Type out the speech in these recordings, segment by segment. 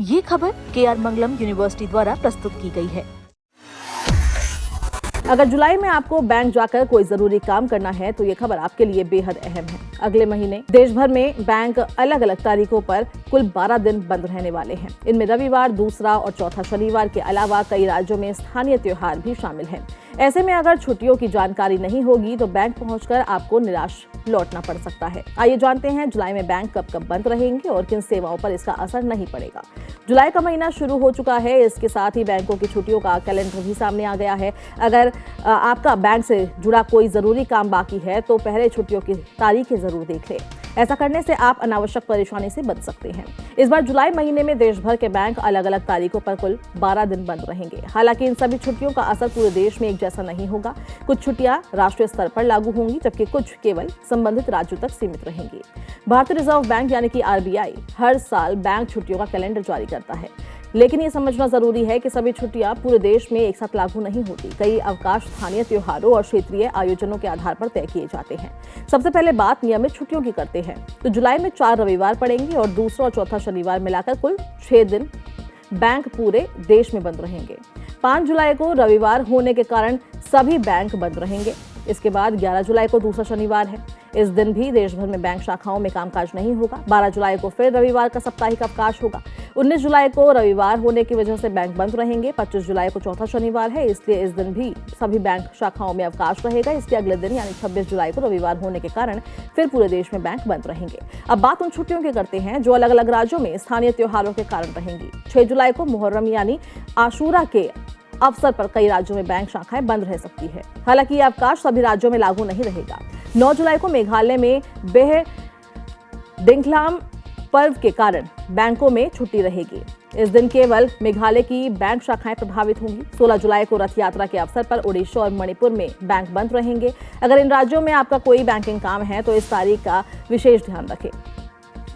ये खबर KR मंगलम university द्वारा प्रस्तुत की गई है। अगर जुलाई में आपको बैंक जाकर कोई जरूरी काम करना है तो ये खबर आपके लिए बेहद अहम है। अगले महीने देश भर में बैंक अलग अलग तारीखों पर कुल 12 दिन बंद रहने वाले हैं। इनमें रविवार, दूसरा और चौथा शनिवार के अलावा कई राज्यों में स्थानीय त्योहार भी शामिल हैं। ऐसे में अगर छुट्टियों की जानकारी नहीं होगी तो बैंक पहुंचकर आपको निराश लौटना पड़ सकता है। आइए जानते हैं जुलाई में बैंक कब कब बंद रहेंगे और किन सेवाओं पर इसका असर नहीं पड़ेगा। जुलाई का महीना शुरू हो चुका है, इसके साथ ही बैंकों की छुट्टियों का कैलेंडर भी सामने आ गया है। अगर आपका बैंक से जुड़ा कोई जरूरी काम बाकी है तो पहले छुट्टियों की तारीखें जरूर देख लें। ऐसा करने से आप अनावश्यक परेशानी से बच सकते हैं। इस बार जुलाई महीने में देश भर के बैंक अलग अलग तारीखों पर कुल 12 दिन बंद रहेंगे। हालांकि इन सभी छुट्टियों का असर पूरे देश में एक जैसा नहीं होगा। कुछ छुट्टियां राष्ट्रीय स्तर पर लागू होंगी जबकि कुछ केवल संबंधित राज्यों तक सीमित रहेंगी। भारतीय रिजर्व बैंक यानी कि RBI हर साल बैंक छुट्टियों का कैलेंडर जारी करता है, लेकिन ये समझना जरूरी है कि सभी छुट्टियां पूरे देश में एक साथ लागू नहीं होती। कई अवकाश स्थानीय त्योहारों और क्षेत्रीय आयोजनों के आधार पर तय किए जाते हैं। सबसे पहले बात नियमित छुट्टियों की करते हैं तो जुलाई में 4 रविवार पड़ेंगे और दूसरा और चौथा शनिवार मिलाकर कुल 6 दिन बैंक पूरे देश में बंद रहेंगे। 5 जुलाई को रविवार होने के कारण सभी बैंक बंद रहेंगे। इसके बाद 11 जुलाई को दूसरा शनिवार है। इस दिन भी देश भर में बैंक शाखाओं में कामकाज नहीं होगा। 12 जुलाई को फिर रविवार का साप्ताहिक अवकाश होगा। 19 जुलाई को रविवार होने की वजह से बैंक बंद रहेंगे। 25 जुलाई को चौथा शनिवार है, इसलिए इस दिन भी सभी बैंक शाखाओं में अवकाश रहेगा। इसके अगले दिन यानी 26 जुलाई को रविवार होने के कारण फिर पूरे देश में बैंक बंद रहेंगे। अब बात उन छुट्टियों की करते हैं जो अलग अलग राज्यों में स्थानीय त्योहारों के कारण रहेंगी। 6 जुलाई को मुहर्रम यानी आशूरा के अवसर पर कई राज्यों में बैंक शाखाएं बंद रह सकती है। हालांकि यह अवकाश सभी राज्यों में लागू नहीं रहेगा। 9 जुलाई को मेघालय में बेह डिंगलाम पर्व के कारण बैंकों में छुट्टी रहेगी। इस दिन केवल मेघालय की बैंक शाखाएं प्रभावित होंगी। 16 जुलाई को रथ यात्रा के अवसर पर ओडिशा और मणिपुर में बैंक बंद रहेंगे। अगर इन राज्यों में आपका कोई बैंकिंग काम है तो इस तारीख का विशेष ध्यान रखें।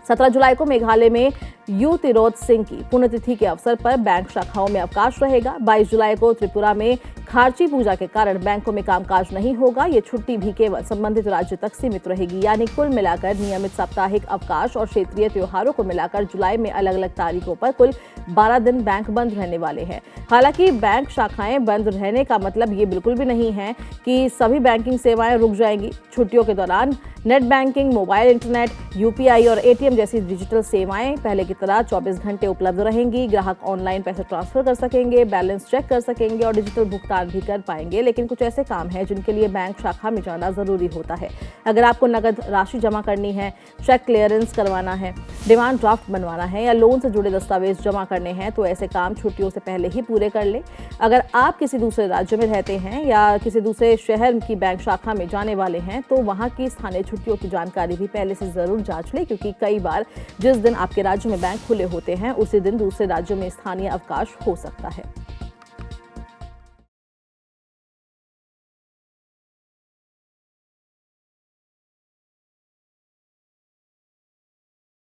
17 जुलाई को मेघालय में यू तिरोत सिंह की पुण्यतिथि के अवसर पर बैंक शाखाओं में अवकाश रहेगा। 22 जुलाई को त्रिपुरा में खार्ची पूजा के कारण बैंकों में कामकाज नहीं होगा। ये छुट्टी भी केवल संबंधित राज्य तक सीमित रहेगी, यानी कुल मिलाकर नियमित साप्ताहिक अवकाश और क्षेत्रीय त्योहारों को मिलाकर जुलाई में अलग अलग तारीखों पर कुल 12 दिन बैंक बंद रहने वाले हैं। हालांकि बैंक शाखाएं बंद रहने का मतलब ये बिल्कुल भी नहीं है कि सभी बैंकिंग सेवाएं रुक जाएंगी। छुट्टियों के दौरान net banking, mobile internet, UPI और ATM जैसी डिजिटल सेवाएं पहले की तरह 24 घंटे उपलब्ध रहेंगी। ग्राहक ऑनलाइन पैसे ट्रांसफर कर सकेंगे, बैलेंस चेक कर सकेंगे और डिजिटल भुगतान भी कर पाएंगे। लेकिन कुछ ऐसे काम हैं जिनके लिए बैंक शाखा में जाना जरूरी होता है। अगर आपको नकद राशि जमा करनी है, चेक क्लियरेंस करवाना है, डिमांड ड्राफ्ट बनवाना है या लोन से जुड़े दस्तावेज जमा करने हैं तो ऐसे काम छुट्टियों से पहले ही पूरे कर ले। अगर आप किसी दूसरे राज्य में रहते हैं या किसी दूसरे शहर की बैंक शाखा में जाने वाले हैं तो वहां की स्थानीय छुट्टियों की जानकारी भी पहले से जरूर जांच लें, क्योंकि कई बार जिस दिन आपके राज्य में बैंक खुले होते हैं उसी दिन दूसरे राज्यों में स्थानीय अवकाश हो सकता है।